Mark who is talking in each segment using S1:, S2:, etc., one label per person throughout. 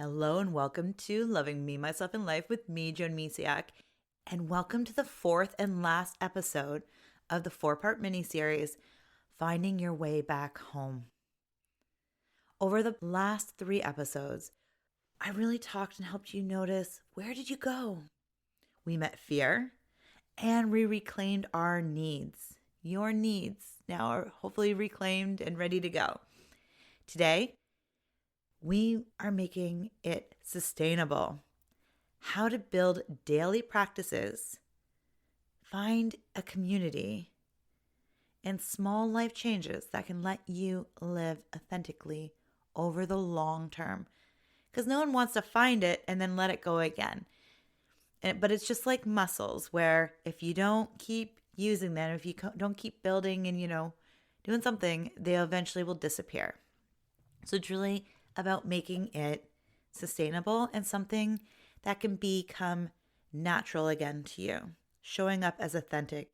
S1: Hello and welcome to Loving Me, Myself, and Life with me, Joan Misiak. And welcome to the fourth and last episode of the 4-part mini-series, Finding Your Way Back Home. Over the last 3 episodes, I really talked and helped you notice, where did you go? We met fear and we reclaimed our needs. Your needs now are hopefully reclaimed and ready to go. Today, we are making it sustainable. How to build daily practices, find a community, and small life changes that can let you live authentically over the long term. Because no one wants to find it and then let it go again. But it's just like muscles, where if you don't keep using them, if you don't keep building and, doing something, they eventually will disappear. So it's really about making it sustainable and something that can become natural again to you, showing up as authentic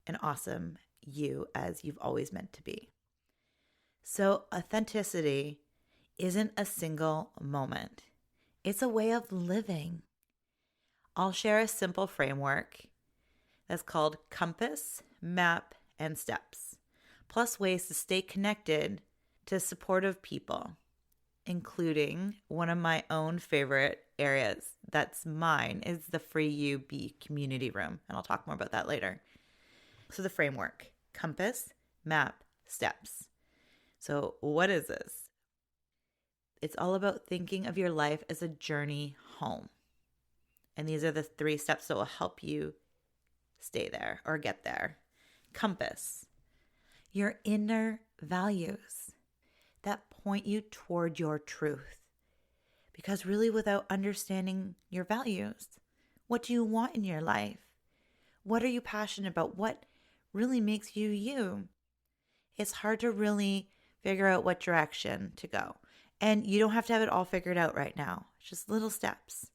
S1: and awesome you as you've always meant to be. So authenticity isn't a single moment. It's a way of living. I'll share a simple framework that's called compass, map, and steps, plus ways to stay connected to supportive people, including one of my own favorite areas that's mine is the Free You Be community room. And I'll talk more about that later. So the framework, compass, map, steps. So what is this? It's all about thinking of your life as a journey home. And these are the 3 steps that will help you stay there or get there. Compass, your inner values that point you toward your truth. Because really, without understanding your values, what do you want in your life? What are you passionate about? What really makes you you? It's hard to really figure out what direction to go. And you don't have to have it all figured out right now. It's just little steps.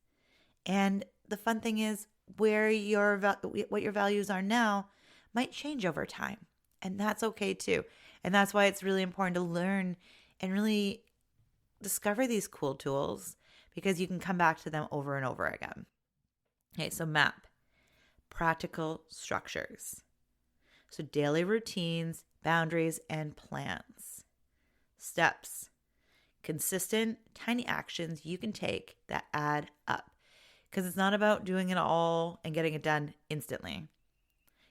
S1: And the fun thing is, what your values are now might change over time. And that's okay too. And that's why it's really important to learn and really discover these cool tools, because you can come back to them over and over again. Okay, so map, practical structures. So daily routines, boundaries, and plans. Steps, consistent, tiny actions you can take that add up. Because it's not about doing it all and getting it done instantly.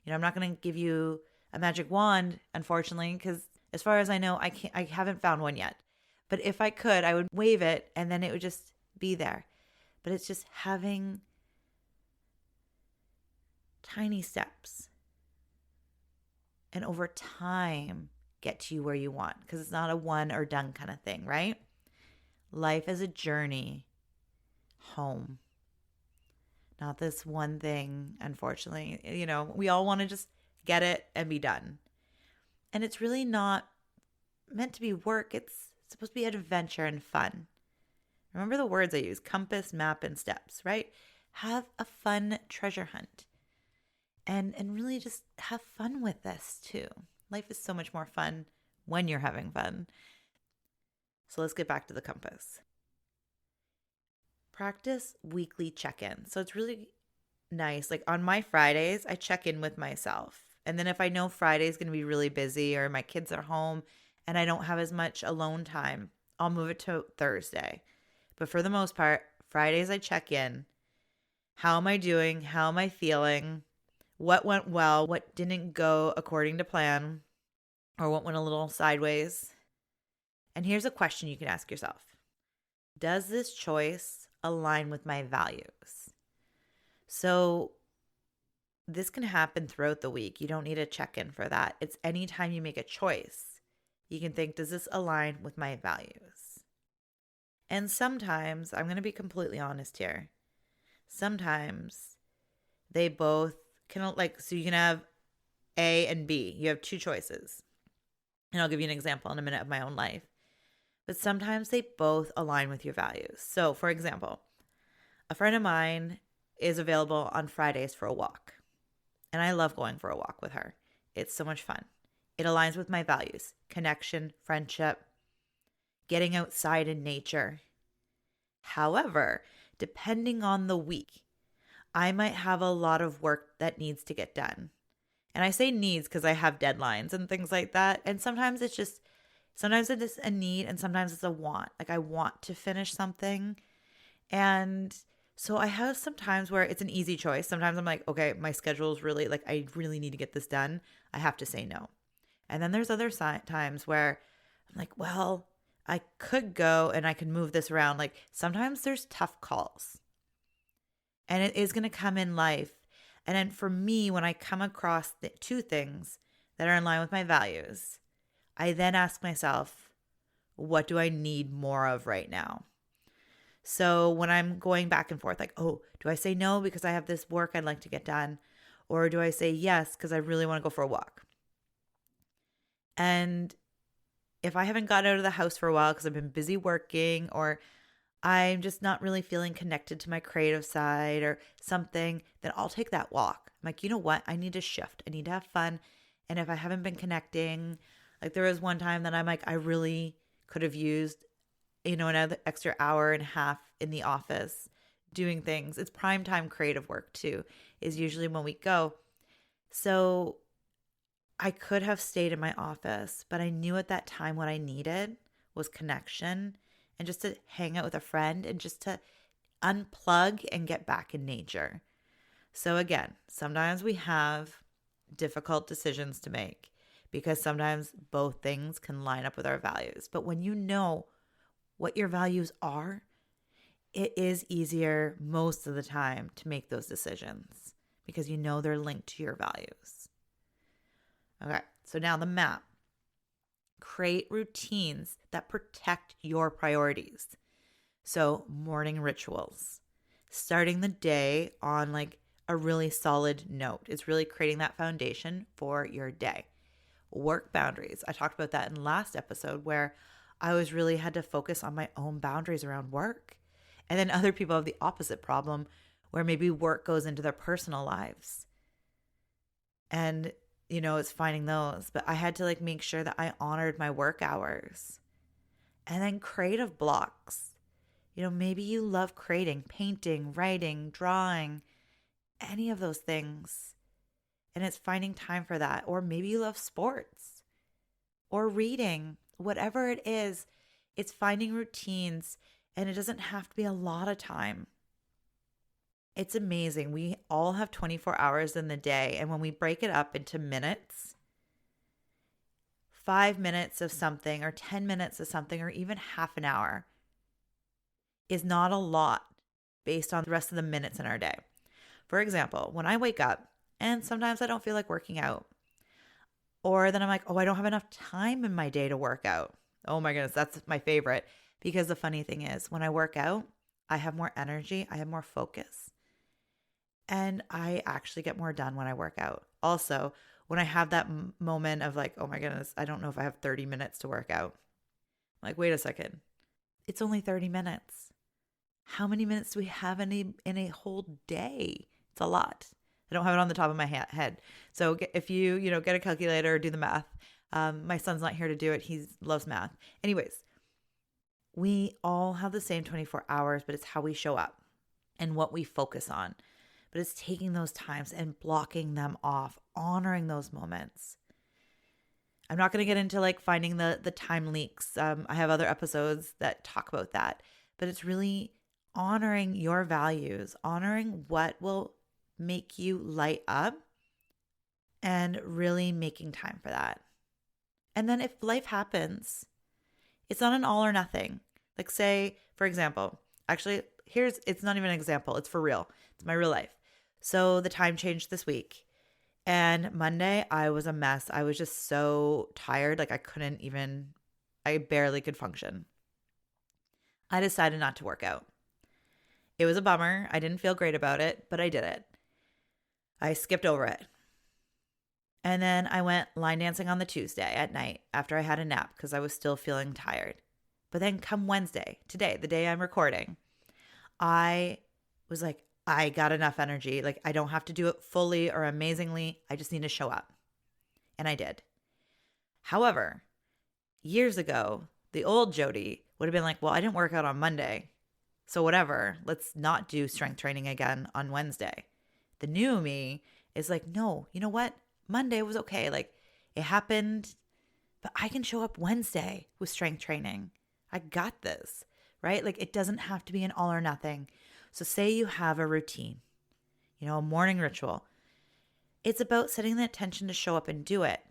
S1: I'm not going to give you a magic wand, unfortunately, because as far as I know, I haven't found one yet. But if I could, I would wave it and then it would just be there. But it's just having tiny steps. And over time, get to you where you want. Because it's not a one or done kind of thing, right? Life is a journey home. Not this one thing, unfortunately. We all want to just get it and be done. And it's really not meant to be work. It's supposed to be adventure and fun. Remember the words I use, compass, map, and steps, right? Have a fun treasure hunt. And really just have fun with this too. Life is so much more fun when you're having fun. So let's get back to the compass. Practice weekly check-ins. So it's really nice. Like on my Fridays, I check in with myself. And then if I know Friday is going to be really busy or my kids are home and I don't have as much alone time, I'll move it to Thursday. But for the most part, Fridays I check in. How am I doing? How am I feeling? What went well? What didn't go according to plan? Or what went a little sideways? And here's a question you can ask yourself. Does this choice align with my values? So this can happen throughout the week. You don't need a check-in for that. It's anytime you make a choice, you can think, does this align with my values? And sometimes, I'm going to be completely honest here, sometimes they both can, so you can have A and B. You have 2 choices. And I'll give you an example in a minute of my own life. But sometimes they both align with your values. So, for example, a friend of mine is available on Fridays for a walk. And I love going for a walk with her. It's so much fun. It aligns with my values: connection, friendship, getting outside in nature, However, depending on the week, I might have a lot of work that needs to get done. And I say needs because I have deadlines and things like that. And sometimes it's a need and sometimes it's a want. Like I want to finish something. And so I have some times where it's an easy choice. Sometimes I'm like, okay, my schedule is really like, I really need to get this done. I have to say no. And then there's other times where I'm like, well, I could go and I could move this around. Like sometimes there's tough calls and it is going to come in life. And then for me, when I come across the two things that are in line with my values, I then ask myself, what do I need more of right now? So when I'm going back and forth, like, oh, do I say no because I have this work I'd like to get done? Or do I say yes because I really want to go for a walk? And if I haven't got out of the house for a while because I've been busy working, or I'm just not really feeling connected to my creative side or something, then I'll take that walk. I'm like, you know what? I need to shift. I need to have fun. And if I haven't been connecting, like there was one time that I'm like, I really could have used, another extra hour and a half in the office doing things. It's prime time creative work too, is usually when we go. So I could have stayed in my office, but I knew at that time what I needed was connection and just to hang out with a friend and just to unplug and get back in nature. So again, sometimes we have difficult decisions to make because sometimes both things can line up with our values. But when you know what your values are, it is easier most of the time to make those decisions because you know they're linked to your values. Okay, so now the map. Create routines that protect your priorities. So morning rituals, starting the day on like a really solid note. It's really creating that foundation for your day. Work boundaries. I talked about that in last episode where I was really had to focus on my own boundaries around work. And then other people have the opposite problem where maybe work goes into their personal lives. And it's finding those. But I had to like make sure that I honored my work hours. And then creative blocks. Maybe you love creating, painting, writing, drawing, any of those things. And it's finding time for that. Or maybe you love sports or reading, whatever it is, it's finding routines. And it doesn't have to be a lot of time. It's amazing. We all have 24 hours in the day. And when we break it up into minutes, 5 minutes of something or 10 minutes of something or even half an hour is not a lot based on the rest of the minutes in our day. For example, when I wake up and sometimes I don't feel like working out, or then I'm like, oh, I don't have enough time in my day to work out. Oh my goodness, that's my favorite. Because the funny thing is when I work out, I have more energy, I have more focus. And I actually get more done when I work out. Also, when I have that moment of like, oh my goodness, I don't know if I have 30 minutes to work out. I'm like, wait a second. It's only 30 minutes. How many minutes do we have in a whole day? It's a lot. I don't have it on the top of my head. So if you get a calculator or do the math. My son's not here to do it. He loves math. Anyways, we all have the same 24 hours, but it's how we show up and what we focus on. But it's taking those times and blocking them off, honoring those moments. I'm not going to get into like finding the time leaks. I have other episodes that talk about that, but it's really honoring your values, honoring what will make you light up and really making time for that. And then if life happens, it's not an all or nothing. Like say, for example, actually, it's not even an example. It's for real. It's my real life. So the time changed this week. And Monday, I was a mess. I was just so tired. Like I barely could function. I decided not to work out. It was a bummer. I didn't feel great about it, but I did it. I skipped over it. And then I went line dancing on the Tuesday at night after I had a nap because I was still feeling tired. But then come Wednesday, today, the day I'm recording, I was like, I got enough energy. Like I don't have to do it fully or amazingly. I just need to show up. And I did. However, years ago, the old Jody would have been like, well, I didn't work out on Monday. So whatever, let's not do strength training again on Wednesday. The new me is like, no, you know what? Monday was okay. Like it happened, but I can show up Wednesday with strength training. I got this, right? Like it doesn't have to be an all or nothing. So say you have a routine, a morning ritual. It's about setting the intention to show up and do it.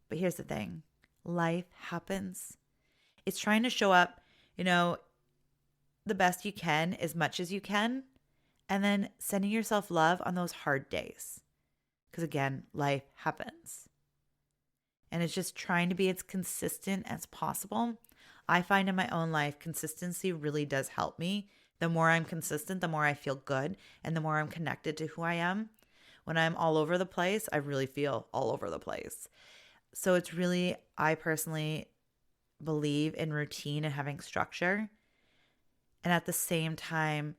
S1: But here's the thing. Life happens. It's trying to show up, the best you can, as much as you can, and then sending yourself love on those hard days. Because again, life happens. And it's just trying to be as consistent as possible. I find in my own life, consistency really does help me. The more I'm consistent, the more I feel good, and the more I'm connected to who I am. When I'm all over the place, I really feel all over the place. So it's really, I personally believe in routine and having structure. And at the same time,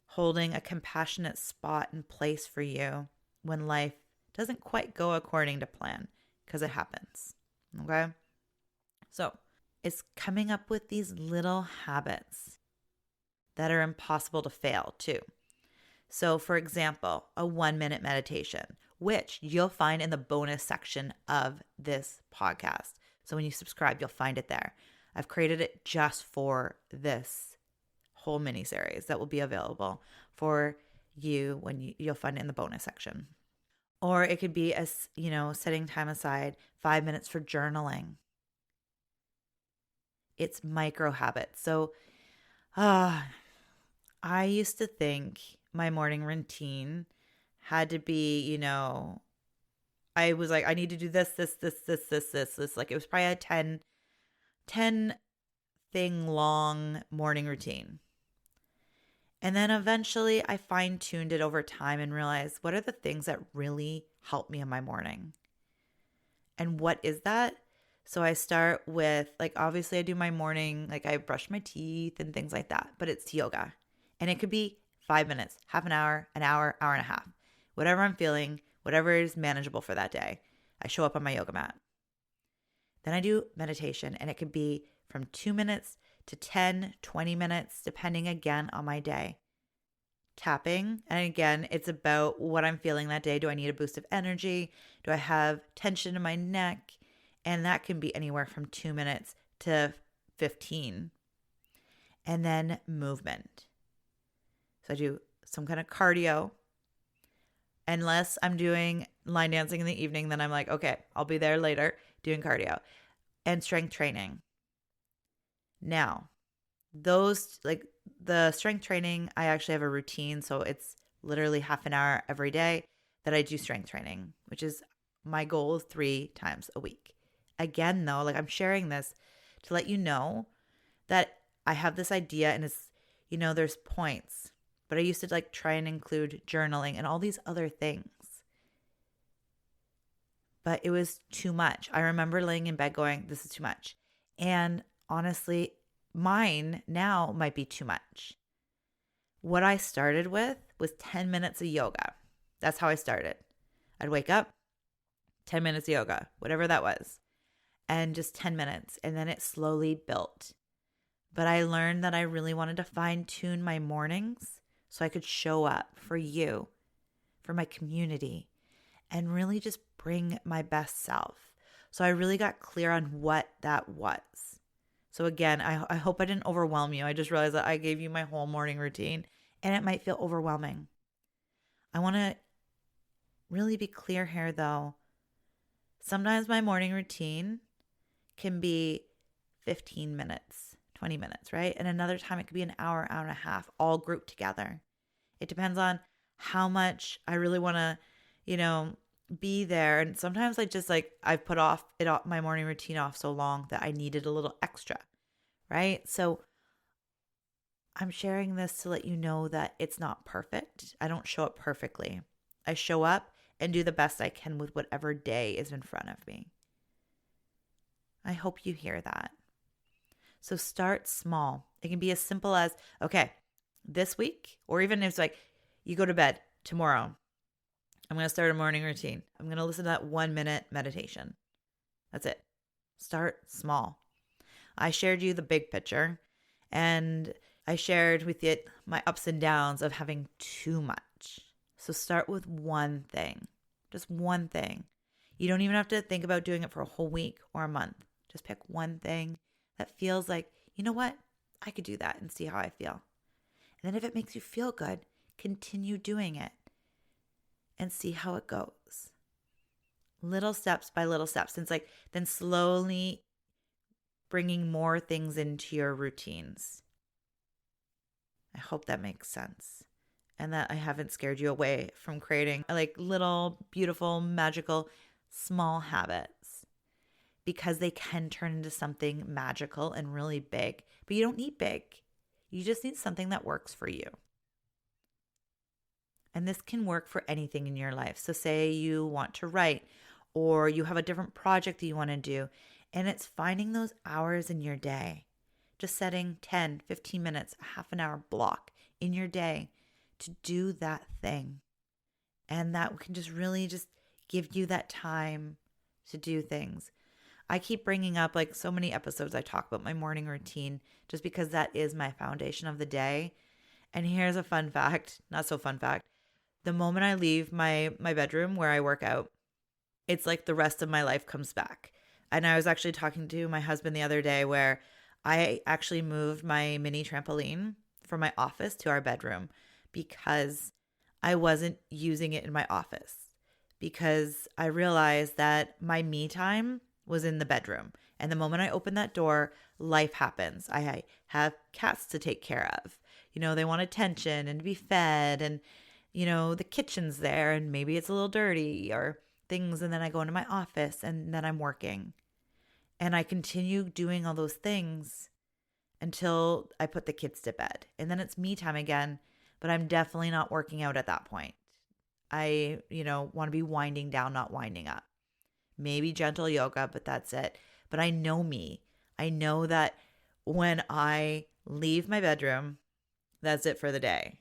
S1: holding a compassionate spot and place for you when life doesn't quite go according to plan, because it happens. Okay? So it's coming up with these little habits that are impossible to fail too. So for example, a 1-minute meditation, which you'll find in the bonus section of this podcast. So when you subscribe, you'll find it there. I've created it just for this whole mini series that will be available for you when you'll find it in the bonus section. Or it could be setting time aside 5 minutes for journaling. It's micro habits. So I used to think my morning routine had to be, I was like, I need to do this. Like it was probably a 10 thing long morning routine. And then eventually I fine-tuned it over time and realized what are the things that really help me in my morning? And what is that? So I start with, obviously I do my morning, I brush my teeth and things like that, but it's yoga. And it could be 5 minutes, half an hour, hour and a half, whatever I'm feeling, whatever is manageable for that day. I show up on my yoga mat. Then I do meditation, and it could be from 2 minutes to 10, 20 minutes, depending again on my day. Tapping, and again, it's about what I'm feeling that day. Do I need a boost of energy? Do I have tension in my neck? And that can be anywhere from 2 minutes to 15. And then movement. So I do some kind of cardio. Unless I'm doing line dancing in the evening, then I'm like, okay, I'll be there later doing cardio. And strength training. Now, those, the strength training, I actually have a routine. So it's literally half an hour every day that I do strength training, which is my goal 3 times a week. Again, though, I'm sharing this to let you know that I have this idea, and it's, there's points. But I used to try and include journaling and all these other things. But it was too much. I remember laying in bed going, this is too much. And honestly, mine now might be too much. What I started with was 10 minutes of yoga. That's how I started. I'd wake up, 10 minutes of yoga, whatever that was, and just 10 minutes. And then it slowly built. But I learned that I really wanted to fine tune my mornings so I could show up for you, for my community, and really just bring my best self. So I really got clear on what that was. So again, I hope I didn't overwhelm you. I just realized that I gave you my whole morning routine, and it might feel overwhelming. I want to really be clear here, though. Sometimes my morning routine can be 15 minutes, 20 minutes, right? And another time it could be an hour, hour and a half, all grouped together. It depends on how much I really want to, be there. And sometimes I just I've put off my morning routine off so long that I needed a little extra, right? So I'm sharing this to let you know that it's not perfect. I don't show up perfectly. I show up and do the best I can with whatever day is in front of me. I hope you hear that. So start small. It can be as simple as, okay, this week, or even if it's you go to bed tomorrow, I'm going to start a morning routine. I'm going to listen to that 1-minute meditation. That's it. Start small. I shared you the big picture, and I shared with you my ups and downs of having too much. So start with one thing, just one thing. You don't even have to think about doing it for a whole week or a month. Just pick one thing that feels like, you know what? I could do that and see how I feel. And then if it makes you feel good, continue doing it and see how it goes. Little steps by little steps. And it's like then slowly bringing more things into your routines. I hope that makes sense and that I haven't scared you away from creating like little, beautiful, magical, small habits because they can turn into something magical and really big. But you don't need big. You just need something that works for you. And this can work for anything in your life. So say you want to write or you have a different project that you want to do, and it's finding those hours in your day. Just setting 10, 15 minutes, a half an hour block in your day to do that thing. And that can just really just give you that time to do things. I keep bringing up like so many episodes I talk about my morning routine just because that is my foundation of the day. And here's a fun fact, not so fun fact. The moment I leave my bedroom where I work out, it's like the rest of my life comes back. And I was actually talking to my husband the other day where I actually moved my mini trampoline from my office to our bedroom because I wasn't using it in my office, because I realized that my me time was in the bedroom. And the moment I open that door, life happens. I have cats to take care of. You know, they want attention and to be fed, and, you know, the kitchen's there and maybe it's a little dirty or things. And then I go into my office and then I'm working. And I continue doing all those things until I put the kids to bed. And then it's me time again, but I'm definitely not working out at that point. I, want to be winding down, not winding up. Maybe gentle yoga, but that's it. But I know me. I know that when I leave my bedroom, that's it for the day.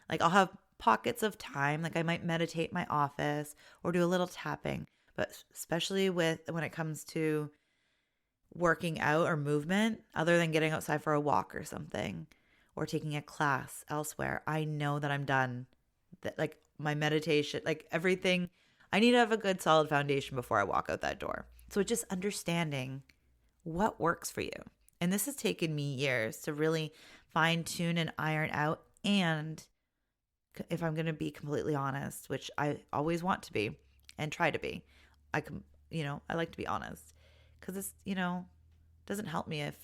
S1: Like I'll have pockets of time, like I might meditate in my office or do a little tapping, but especially when it comes to working out or movement, other than getting outside for a walk or something or taking a class elsewhere, I know that I'm done. That like my meditation, like everything, I need to have a good solid foundation before I walk out that door. So it's just understanding what works for you. And this has taken me years to really fine tune and iron out. And if I'm going to be completely honest, which I always want to be and try to be, I like to be honest. Because it's, doesn't help me if,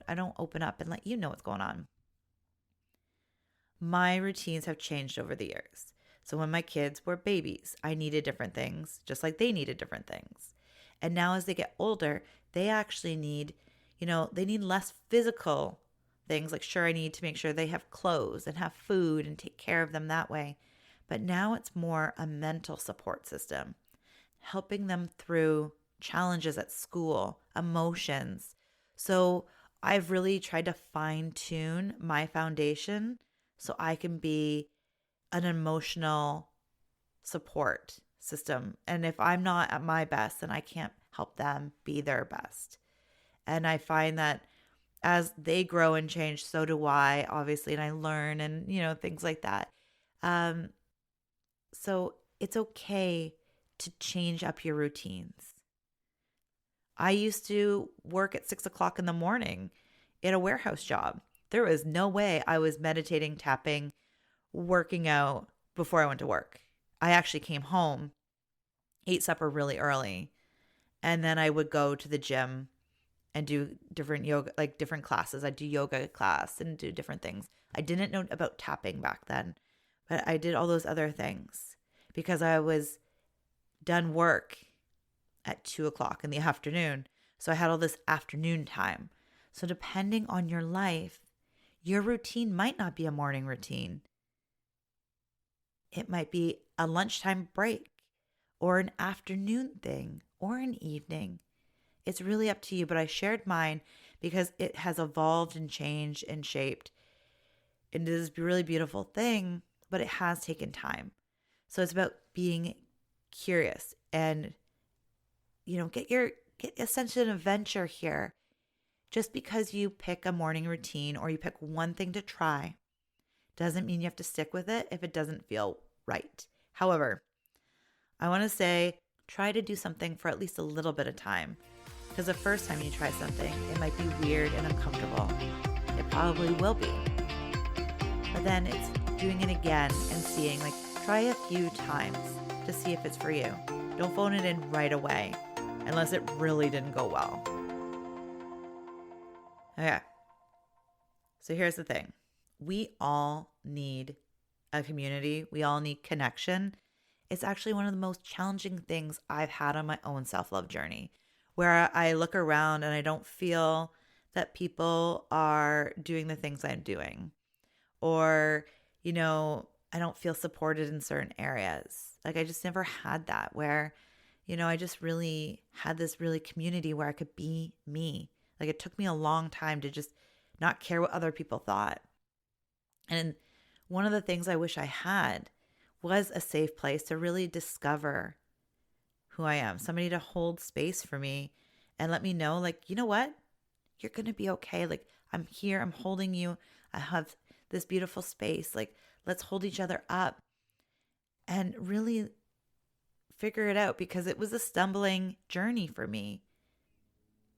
S1: I don't open up and let you know what's going on. My routines have changed over the years. So when my kids were babies, I needed different things, just like they needed different things. And now as they get older, they actually need, they need less physical things. Like, sure, I need to make sure they have clothes and have food and take care of them that way. But now it's more a mental support system, helping them through challenges at school, emotions. So I've really tried to fine tune my foundation so I can be an emotional support system. And if I'm not at my best, then I can't help them be their best. And I find that as they grow and change, so do I, obviously, and I learn and, things like that. So it's okay to change up your routines. I used to work at 6 o'clock in the morning in a warehouse job. There was no way I was meditating, tapping, working out before I went to work. I actually came home, ate supper really early, and then I would go to the gym and do different yoga, like different classes. I'd do yoga class and do different things. I didn't know about tapping back then, but I did all those other things because I was done work at 2 o'clock in the afternoon. So I had all this afternoon time. So depending on your life, your routine might not be a morning routine. It might be a lunchtime break or an afternoon thing or an evening. It's really up to you, but I shared mine because it has evolved and changed and shaped into this really beautiful thing, but it has taken time. So it's about being curious and, get a sense of adventure here. Just because you pick a morning routine or you pick one thing to try doesn't mean you have to stick with it if it doesn't feel right. However, I want to say try to do something for at least a little bit of time, because the first time you try something, it might be weird and uncomfortable. It probably will be. But then it's doing it again and seeing, like, try a few times to see if it's for you. Don't phone it in right away unless it really didn't go well. Okay. So here's the thing. We all need a community. We all need connection. It's actually one of the most challenging things I've had on my own self-love journey, where I look around and I don't feel that people are doing the things I'm doing. Or, I don't feel supported in certain areas. Like, I just never had that where, I just really had this really community where I could be me. Like, it took me a long time to just not care what other people thought. And one of the things I wish I had was a safe place to really discover who I am, somebody to hold space for me and let me know, like, you know what? You're going to be okay. Like, I'm here. I'm holding you. I have this beautiful space. Like, let's hold each other up and really figure it out, because it was a stumbling journey for me.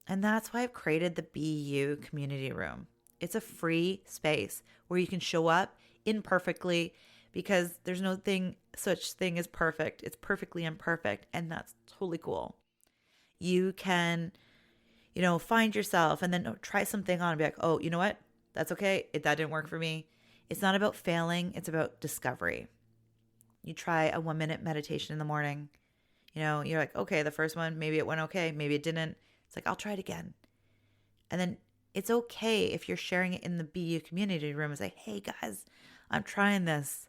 S1: And that's why I've created the BU community room. It's a free space where you can show up imperfectly, because there's no such thing as perfect. It's perfectly imperfect, and that's totally cool. You can, find yourself and then try something on and be like, oh, you know what? That's okay. That didn't work for me. It's not about failing. It's about discovery. You try a 1-minute meditation in the morning. You're like, okay, the first one, maybe it went okay. Maybe it didn't. It's like, I'll try it again. And then it's okay if you're sharing it in the BU community room and say, hey guys, I'm trying this.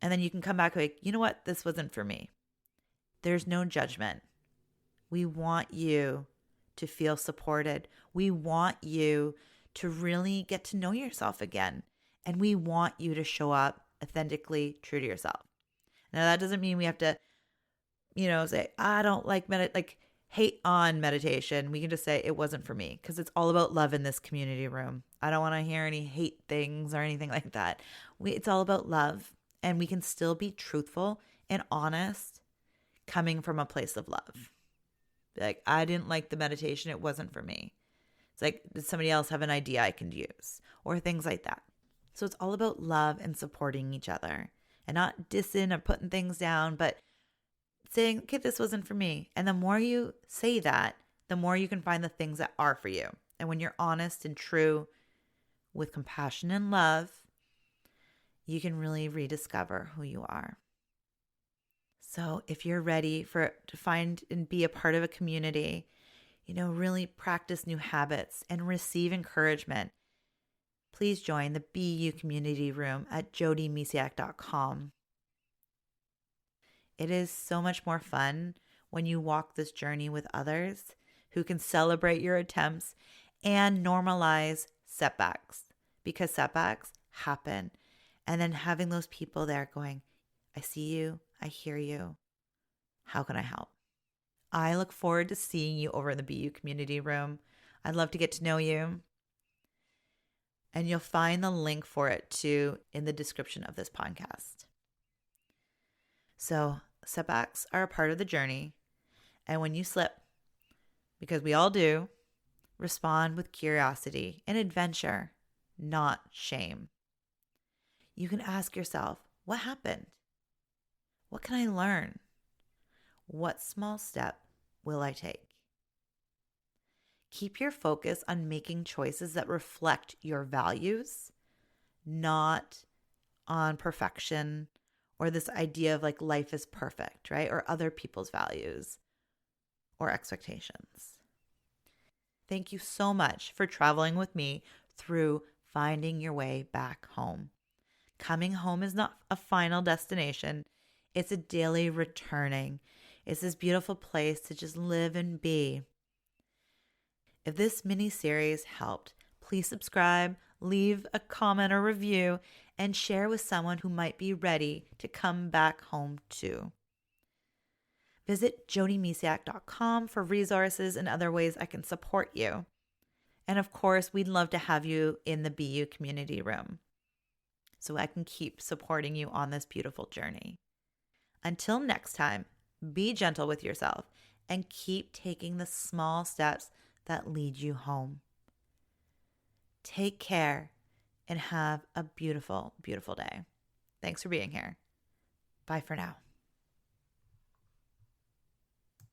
S1: And then you can come back like, you know what? This wasn't for me. There's no judgment. We want you to feel supported. We want you to really get to know yourself again. And we want you to show up authentically true to yourself. Now, that doesn't mean we have to, say, I don't like hate on meditation. We can just say it wasn't for me, because it's all about love in this community room. I don't want to hear any hate things or anything like that. It's all about love, and we can still be truthful and honest coming from a place of love. Like, I didn't like the meditation. It wasn't for me. It's like, did somebody else have an idea I can use, or things like that? So it's all about love and supporting each other, and not dissing or putting things down, but saying, okay, this wasn't for me. And the more you say that, the more you can find the things that are for you. And when you're honest and true with compassion and love, you can really rediscover who you are. So if you're ready to find and be a part of a community, really practice new habits and receive encouragement, please join the BU community room at jodymisiak.com. It is so much more fun when you walk this journey with others who can celebrate your attempts and normalize setbacks, because setbacks happen. And then having those people there going, I see you, I hear you. How can I help? I look forward to seeing you over in the BU community room. I'd love to get to know you. And you'll find the link for it too in the description of this podcast. So setbacks are a part of the journey. And when you slip, because we all do, respond with curiosity and adventure, not shame. You can ask yourself, what happened? What can I learn? What small step will I take? Keep your focus on making choices that reflect your values, not on perfection or this idea of like life is perfect, right? Or other people's values or expectations. Thank you so much for traveling with me through finding your way back home. Coming home is not a final destination. It's a daily returning. It's this beautiful place to just live and be. If this mini series helped, please subscribe, leave a comment or review, and share with someone who might be ready to come back home too. Visit jodymisiak.com for resources and other ways I can support you. And of course, we'd love to have you in the BU community room so I can keep supporting you on this beautiful journey. Until next time, be gentle with yourself and keep taking the small steps that lead you home. Take care and have a beautiful, beautiful day. Thanks for being here. Bye for now.